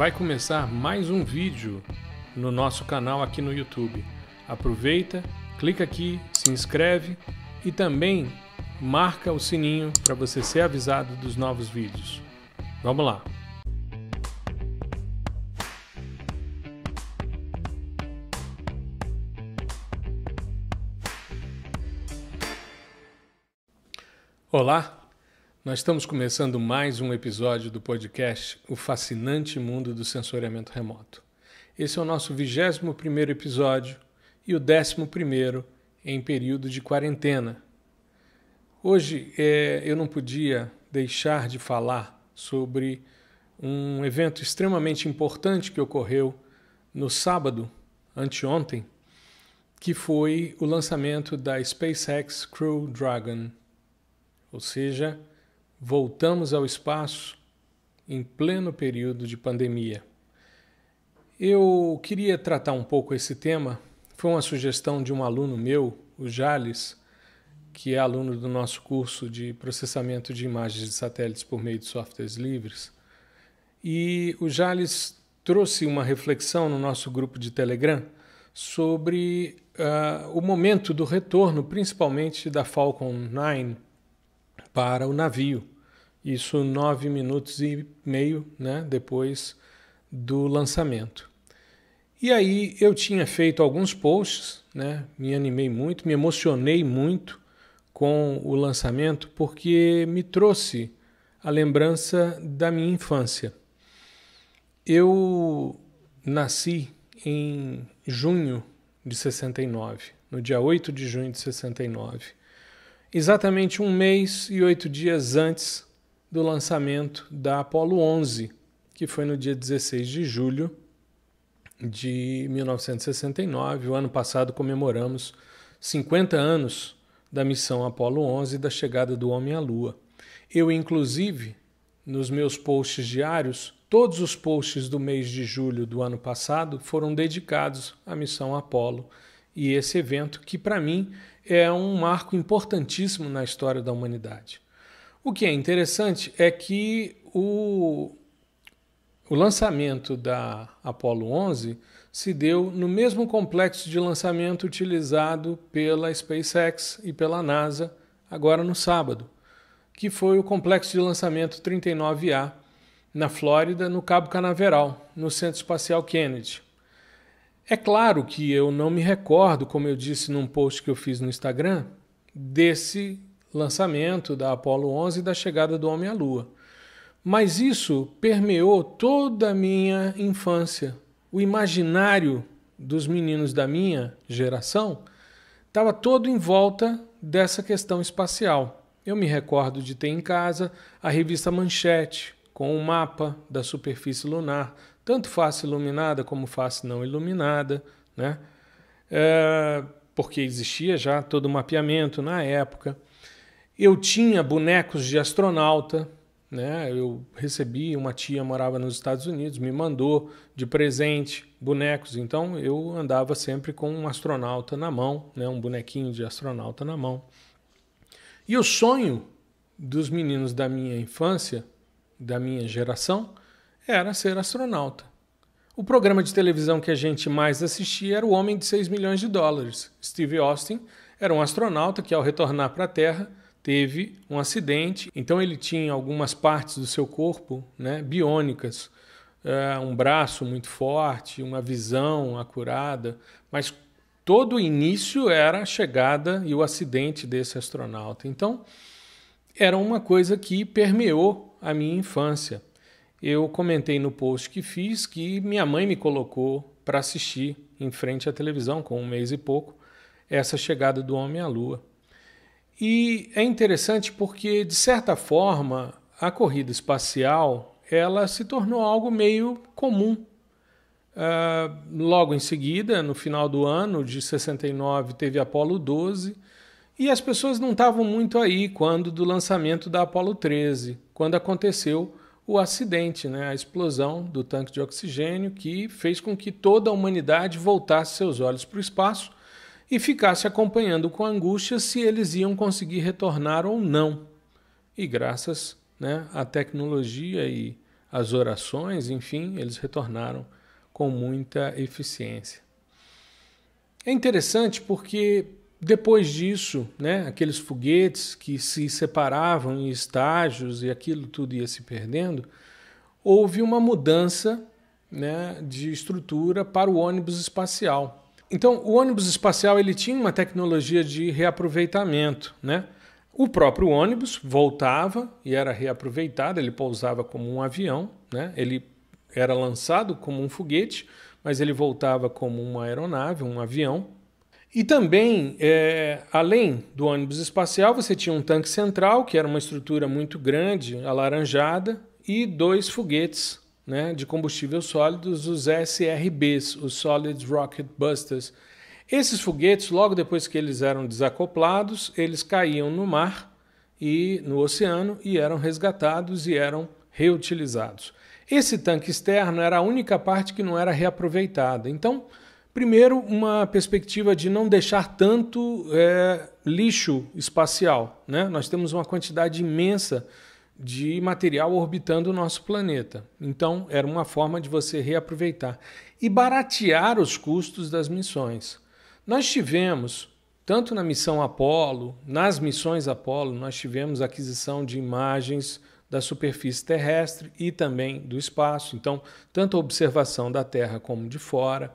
Vai começar mais um vídeo no nosso canal aqui no YouTube. Aproveita, clica aqui, se inscreve e também marca o sininho para você ser avisado dos novos vídeos. Vamos lá! Olá! Nós estamos começando mais um episódio do podcast O Fascinante Mundo do Sensoriamento Remoto. Esse é o nosso 21º episódio e o 11º em período de quarentena. Hoje eu não podia deixar de falar sobre um evento extremamente importante que ocorreu no sábado, anteontem, que foi o lançamento da SpaceX Crew Dragon, ou seja, voltamos ao espaço em pleno período de pandemia. Eu queria tratar um pouco esse tema. Foi uma sugestão de um aluno meu, o Jales, que é aluno do nosso curso de processamento de imagens de satélites por meio de softwares livres. E o Jales trouxe uma reflexão no nosso grupo de Telegram sobre o momento do retorno, principalmente da Falcon 9, para o navio. Isso 9 minutos e meio, depois do lançamento. E aí eu tinha feito alguns posts, me animei muito, me emocionei muito com o lançamento, porque me trouxe a lembrança da minha infância. Eu nasci em junho de 69, no dia 8 de junho de 69. Exatamente 1 mês e 8 dias antes do lançamento da Apollo 11, que foi no dia 16 de julho de 1969. O ano passado comemoramos 50 anos da missão Apollo 11 e da chegada do homem à Lua. Eu, inclusive, nos meus posts diários, todos os posts do mês de julho do ano passado foram dedicados à missão Apollo e esse evento que, para mim, é um marco importantíssimo na história da humanidade. O que é interessante é que o lançamento da Apollo 11 se deu no mesmo complexo de lançamento utilizado pela SpaceX e pela NASA agora no sábado, que foi o complexo de lançamento 39A na Flórida, no Cabo Canaveral, no Centro Espacial Kennedy. É claro que eu não me recordo, como eu disse num post que eu fiz no Instagram, desse lançamento da Apollo 11 e da chegada do homem à Lua. Mas isso permeou toda a minha infância. O imaginário dos meninos da minha geração estava todo em volta dessa questão espacial. Eu me recordo de ter em casa a revista Manchete, com um mapa da superfície lunar, tanto face iluminada como face não iluminada, porque existia já todo o mapeamento na época. Eu tinha bonecos de astronauta, eu recebi, uma tia morava nos Estados Unidos, me mandou de presente bonecos, então eu andava sempre com um astronauta na mão, um bonequinho de astronauta na mão. E o sonho dos meninos da minha infância, da minha geração, era ser astronauta. O programa de televisão que a gente mais assistia era O Homem de 6 milhões de dólares. Steve Austin era um astronauta que, ao retornar para a Terra, teve um acidente. Então ele tinha algumas partes do seu corpo biônicas, um braço muito forte, uma visão acurada, mas todo o início era a chegada e o acidente desse astronauta. Então era uma coisa que permeou a minha infância. Eu comentei no post que fiz que minha mãe me colocou para assistir em frente à televisão, com 1 mês e pouco, essa chegada do homem à Lua. E é interessante porque, de certa forma, a corrida espacial ela se tornou algo meio comum. Logo em seguida, no final do ano de 69, teve a Apollo 12, e as pessoas não estavam muito aí quando do lançamento da Apollo 13, quando aconteceu o acidente, a explosão do tanque de oxigênio, que fez com que toda a humanidade voltasse seus olhos para o espaço e ficasse acompanhando com angústia se eles iam conseguir retornar ou não. E graças à tecnologia e as orações, enfim, eles retornaram com muita eficiência. É interessante porque depois disso, né, aqueles foguetes que se separavam em estágios e aquilo tudo ia se perdendo, houve uma mudança, né, de estrutura para o ônibus espacial. Então, o ônibus espacial ele tinha uma tecnologia de reaproveitamento, né? O próprio ônibus voltava e era reaproveitado, ele pousava como um avião, né? Ele era lançado como um foguete, mas ele voltava como uma aeronave, um avião. E também, além do ônibus espacial, você tinha um tanque central, que era uma estrutura muito grande, alaranjada, e 2 foguetes, né, de combustível sólidos, os SRBs, os Solid Rocket Busters. Esses foguetes, logo depois que eles eram desacoplados, eles caíam no mar e no oceano e eram resgatados e eram reutilizados. Esse tanque externo era a única parte que não era reaproveitada. Então, primeiro, uma perspectiva de não deixar tanto lixo espacial, né? Nós temos uma quantidade imensa de material orbitando o nosso planeta. Então, era uma forma de você reaproveitar e baratear os custos das missões. Nós tivemos, tanto na missão Apollo, nas missões Apollo, nós tivemos aquisição de imagens da superfície terrestre e também do espaço. Então, tanto a observação da Terra como de fora.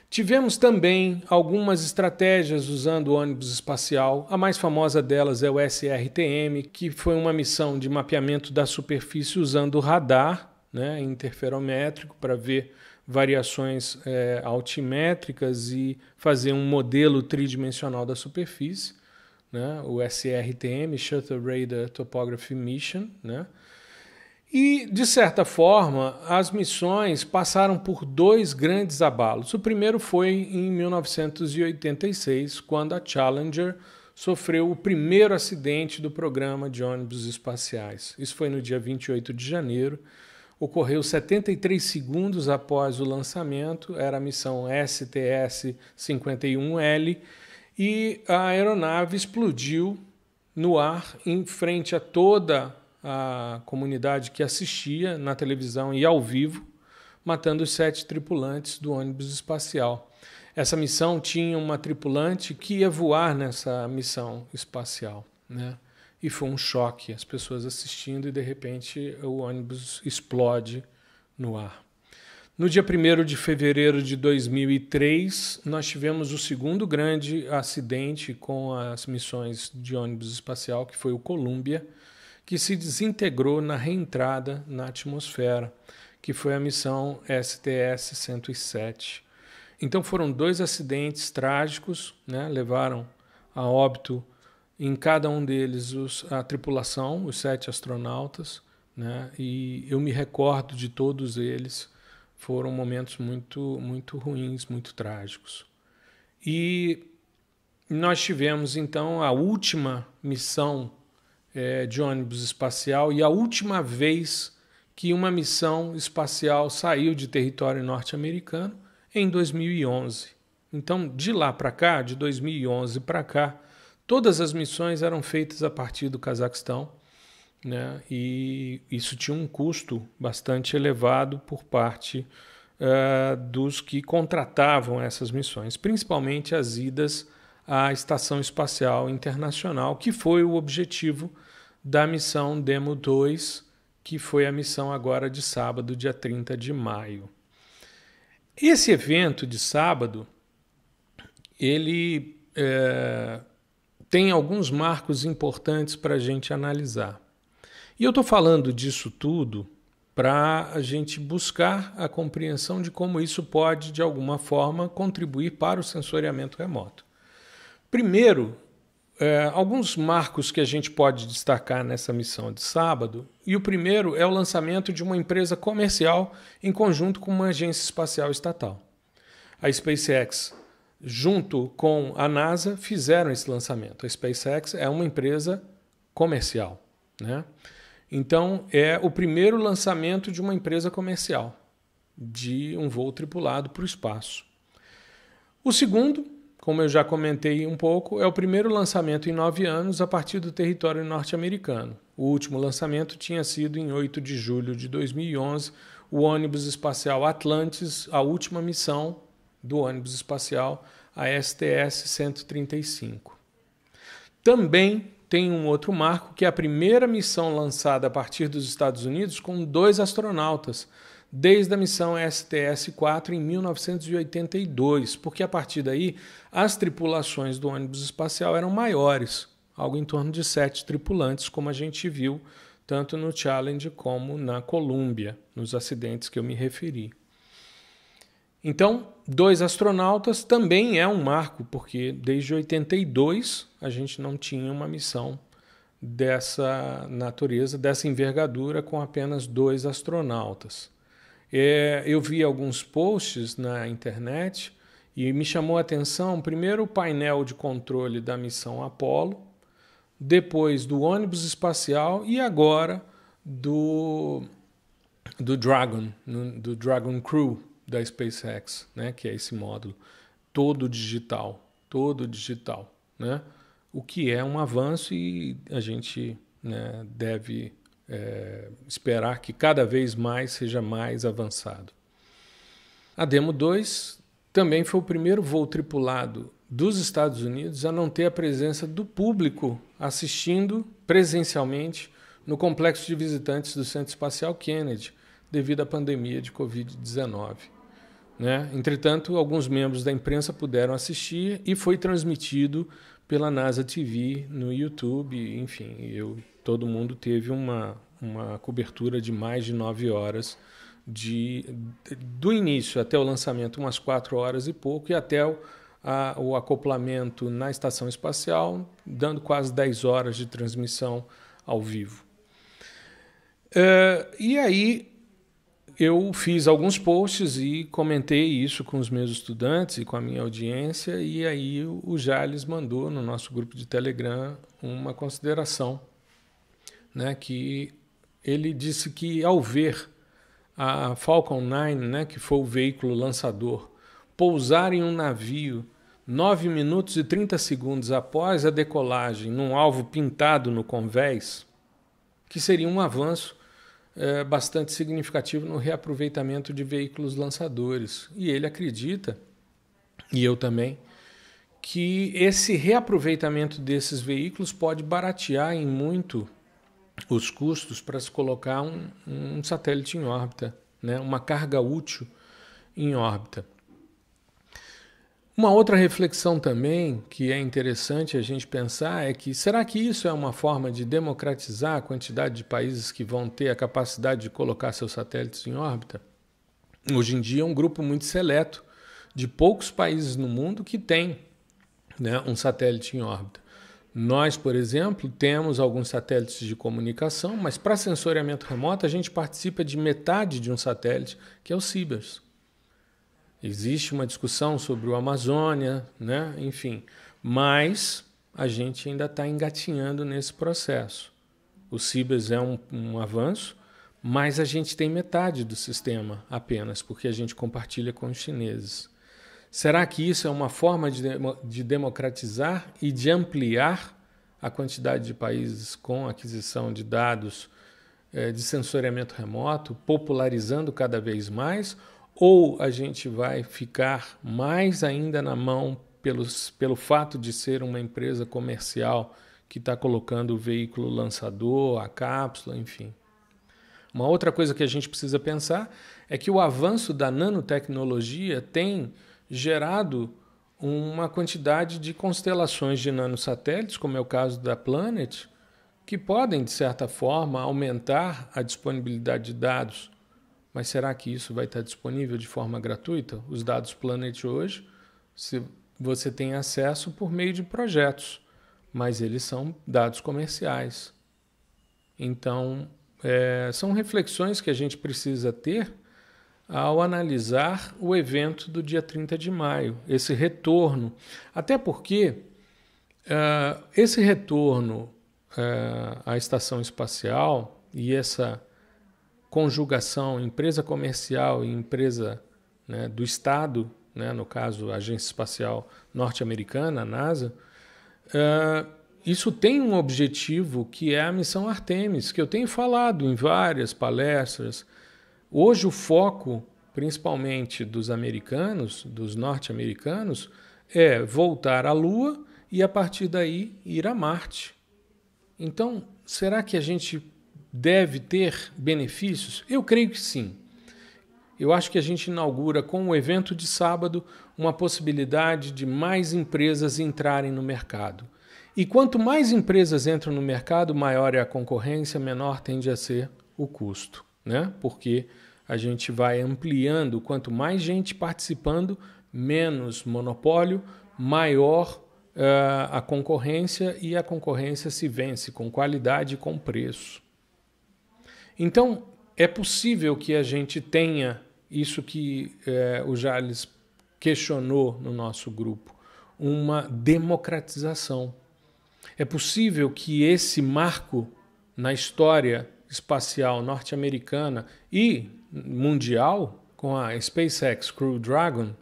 Tivemos também algumas estratégias usando o ônibus espacial. A mais famosa delas é o SRTM, que foi uma missão de mapeamento da superfície usando radar, né, interferométrico, para ver variações altimétricas e fazer um modelo tridimensional da superfície, né, o SRTM, Shuttle Radar Topography Mission, né? E, de certa forma, as missões passaram por 2 grandes abalos. O primeiro foi em 1986, quando a Challenger sofreu o primeiro acidente do programa de ônibus espaciais. Isso foi no dia 28 de janeiro. Ocorreu 73 segundos após o lançamento, era a missão STS-51L, e a aeronave explodiu no ar em frente a toda a comunidade que assistia na televisão e ao vivo, matando os 7 tripulantes do ônibus espacial. Essa missão tinha uma tripulante que ia voar nessa missão espacial, né? E foi um choque, as pessoas assistindo e de repente o ônibus explode no ar. No dia 1º de fevereiro de 2003, nós tivemos o segundo grande acidente com as missões de ônibus espacial, que foi o Columbia, que se desintegrou na reentrada na atmosfera, que foi a missão STS-107. Então foram 2 acidentes trágicos, né? Levaram a óbito em cada um deles a tripulação, os 7 astronautas, né? E eu me recordo de todos eles, foram momentos muito, muito ruins, muito trágicos. E nós tivemos então a última missão de ônibus espacial e a última vez que uma missão espacial saiu de território norte-americano em 2011. Então, de lá para cá, de 2011 para cá, todas as missões eram feitas a partir do Cazaquistão, né? E isso tinha um custo bastante elevado por parte dos que contratavam essas missões, principalmente as idas à Estação Espacial Internacional, que foi o objetivo da missão Demo 2, que foi a missão agora de sábado, dia 30 de maio. Esse evento de sábado, ele tem alguns marcos importantes para a gente analisar. E eu estou falando disso tudo para a gente buscar a compreensão de como isso pode, de alguma forma, contribuir para o sensoriamento remoto. Primeiro, alguns marcos que a gente pode destacar nessa missão de sábado, e o primeiro é o lançamento de uma empresa comercial em conjunto com uma agência espacial estatal. A SpaceX, junto com a NASA, fizeram esse lançamento. A SpaceX é uma empresa comercial, né? Então, é o primeiro lançamento de uma empresa comercial, de um voo tripulado para o espaço. O segundo, como eu já comentei um pouco, é o primeiro lançamento em 9 anos a partir do território norte-americano. O último lançamento tinha sido em 8 de julho de 2011, o ônibus espacial Atlantis, a última missão do ônibus espacial, a STS-135. Também tem um outro marco, que é a primeira missão lançada a partir dos Estados Unidos com 2 astronautas, desde a missão STS-4 em 1982, porque a partir daí as tripulações do ônibus espacial eram maiores, algo em torno de 7 tripulantes, como a gente viu tanto no Challenger como na Columbia, nos acidentes que eu me referi. Então, 2 astronautas também é um marco, porque desde 82 a gente não tinha uma missão dessa natureza, dessa envergadura, com apenas 2 astronautas. Eu vi alguns posts na internet e me chamou a atenção, primeiro, o painel de controle da missão Apollo, depois do ônibus espacial e agora do Dragon Crew da SpaceX, né, que é esse módulo todo digital, né, o que é um avanço e a gente, né, deve esperar que cada vez mais seja mais avançado. A Demo 2 também foi o primeiro voo tripulado dos Estados Unidos a não ter a presença do público assistindo presencialmente no complexo de visitantes do Centro Espacial Kennedy, devido à pandemia de Covid-19. Né? Entretanto, alguns membros da imprensa puderam assistir e foi transmitido pela NASA TV no YouTube, enfim, todo mundo teve uma cobertura de mais de 9 horas, do início até o lançamento, umas 4 horas e pouco, e até o acoplamento na estação espacial, dando quase 10 horas de transmissão ao vivo. E aí eu fiz alguns posts e comentei isso com os meus estudantes e com a minha audiência, e aí o Jales mandou no nosso grupo de Telegram uma consideração, né, que ele disse que ao ver a Falcon 9, né, que foi o veículo lançador, pousar em um navio 9 minutos e 30 segundos após a decolagem num alvo pintado no convés, que seria um avanço bastante significativo no reaproveitamento de veículos lançadores. E ele acredita, e eu também, que esse reaproveitamento desses veículos pode baratear em muito os custos para se colocar um satélite em órbita, né? Uma carga útil em órbita. Uma outra reflexão também que é interessante a gente pensar é que será que isso é uma forma de democratizar a quantidade de países que vão ter a capacidade de colocar seus satélites em órbita? Hoje em dia é um grupo muito seleto de poucos países no mundo que tem, né, um satélite em órbita. Nós, por exemplo, temos alguns satélites de comunicação, mas para sensoriamento remoto a gente participa de metade de um satélite, que é o CIBERS. Existe uma discussão sobre o Amazônia, né? Enfim, mas a gente ainda está engatinhando nesse processo. O CIBERS é um avanço, mas a gente tem metade do sistema apenas, porque a gente compartilha com os chineses. Será que isso é uma forma de democratizar e de ampliar a quantidade de países com aquisição de dados de sensoriamento remoto, popularizando cada vez mais? Ou a gente vai ficar mais ainda na mão pelo fato de ser uma empresa comercial que está colocando o veículo lançador, a cápsula, enfim. Uma outra coisa que a gente precisa pensar é que o avanço da nanotecnologia tem gerado uma quantidade de constelações de nanosatélites, como é o caso da Planet, que podem, de certa forma, aumentar a disponibilidade de dados. Mas será que isso vai estar disponível de forma gratuita? Os dados Planet hoje, você tem acesso por meio de projetos, mas eles são dados comerciais. Então, são reflexões que a gente precisa ter ao analisar o evento do dia 30 de maio, esse retorno. Até porque esse retorno à estação espacial e essa conjugação empresa comercial e empresa, né, do Estado né, no caso a Agência Espacial Norte-Americana, a NASA, isso tem um objetivo que é a missão Artemis, que eu tenho falado em várias palestras. Hoje o foco, principalmente dos americanos, dos norte-americanos, é voltar à Lua e a partir daí ir a Marte. Então, será que a gente deve ter benefícios? Eu creio que sim. Eu acho que a gente inaugura com o evento de sábado uma possibilidade de mais empresas entrarem no mercado. E quanto mais empresas entram no mercado, maior é a concorrência, menor tende a ser o custo, né? Porque a gente vai ampliando, quanto mais gente participando, menos monopólio, maior a concorrência, e a concorrência se vence com qualidade e com preço. Então, é possível que a gente tenha isso que o Jales questionou no nosso grupo, uma democratização. É possível que esse marco na história espacial norte-americana e mundial, com a SpaceX Crew Dragon,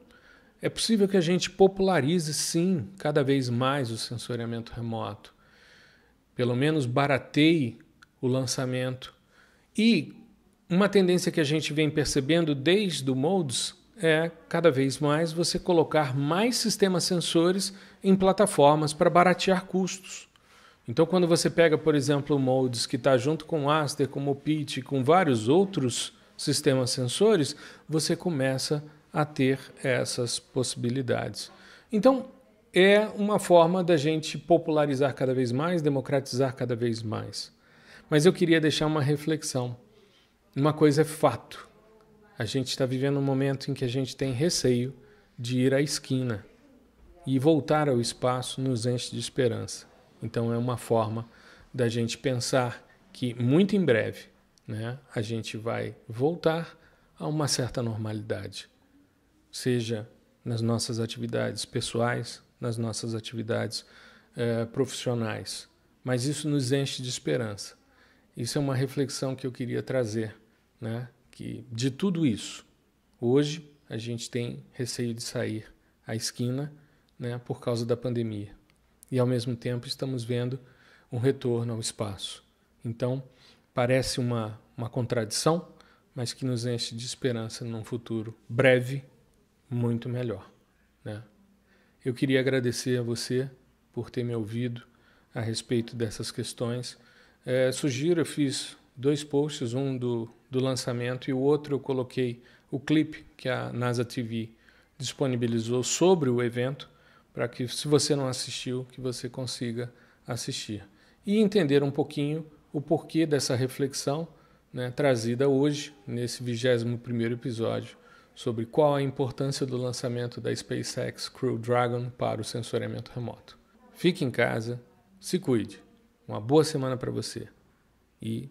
é possível que a gente popularize, sim, cada vez mais o sensoriamento remoto. Pelo menos barateie o lançamento. E uma tendência que a gente vem percebendo desde o MODES é, cada vez mais, você colocar mais sistemas sensores em plataformas para baratear custos. Então, quando você pega, por exemplo, o MODES, que está junto com o Aster, com o Mopit, com vários outros sistemas sensores, você começa a ter essas possibilidades. Então, é uma forma da gente popularizar cada vez mais, democratizar cada vez mais. Mas eu queria deixar uma reflexão. Uma coisa é fato. A gente está vivendo um momento em que a gente tem receio de ir à esquina, e voltar ao espaço nos enche de esperança. Então é uma forma da gente pensar que muito em breve, né, a gente vai voltar a uma certa normalidade, seja nas nossas atividades pessoais, nas nossas atividades profissionais. Mas isso nos enche de esperança. Isso é uma reflexão que eu queria trazer, né? Que de tudo isso, hoje a gente tem receio de sair à esquina, né, por causa da pandemia. E ao mesmo tempo estamos vendo um retorno ao espaço. Então, parece uma contradição, mas que nos enche de esperança num futuro breve, muito melhor, né? Eu queria agradecer a você por ter me ouvido a respeito dessas questões. Sugiro, eu fiz 2 posts, um do lançamento e o outro eu coloquei o clipe que a NASA TV disponibilizou sobre o evento, para que, se você não assistiu, que você consiga assistir. E entender um pouquinho o porquê dessa reflexão, né, trazida hoje, nesse 21º episódio, sobre qual a importância do lançamento da SpaceX Crew Dragon para o sensoriamento remoto. Fique em casa, se cuide. Uma boa semana para você. E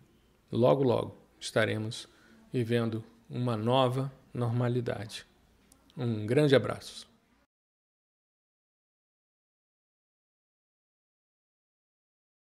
logo, logo estaremos vivendo uma nova normalidade. Um grande abraço.